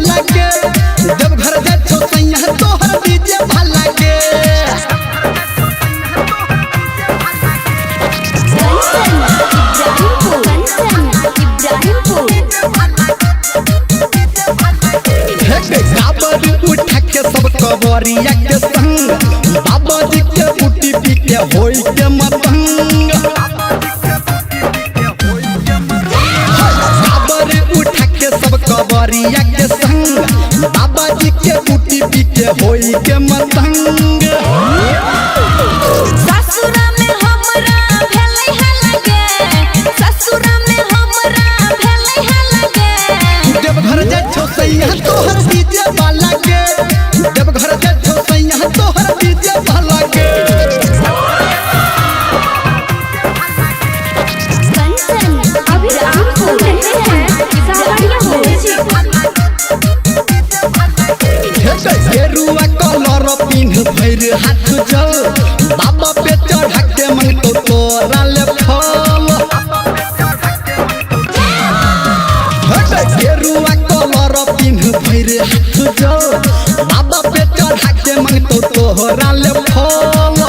वाला के जब घर जा छो सैया तोहर डीजे वाला के काबर उठा के सब कवरिया के संग बाबा जी के बूटी पी के होई के मतंग काबर उठा के सब कवरिया के संग बाबा जी के बूटी पी के होई के मतंग ससुरा में हमरा भेलै है लगे ससुरा में हमरा भेलै है लगे जब घर जा छो सैया तोहर डीजे वाला के जब घर जा छो सैया तोहर डीजे वाला के कंचन अभी आप सुन रहे हैं सावरिया गेरुआ कलर पिन्ह भैर हाथ चल बाबा पे चढ़ा के मंगतो तोरा ले फल गेरुआ कलर पिन्ह भैर हाथ चल बाबा पे चढ़ा के मंगतो तोरा ले फल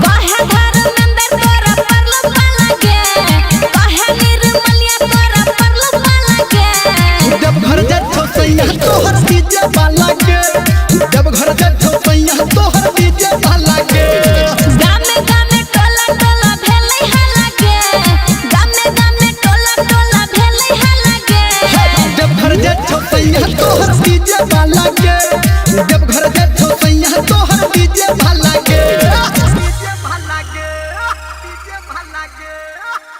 काहे धर्मेंद्र तोरा परलो लगे काहे निर्मलिया तोरा परलो लगे जब घर जा छो सैया तोहर डीजे वाला के जब घर जा छो सैया तोहर डीजे वाला के गामे गामे टोला टोला भेलै है लगे गामे गामे टोला टोला भेलै है लगे जब घर जा छो सैया तोहर डीजे वाला के जब घर जा छो सैया तोहर डीजे वाला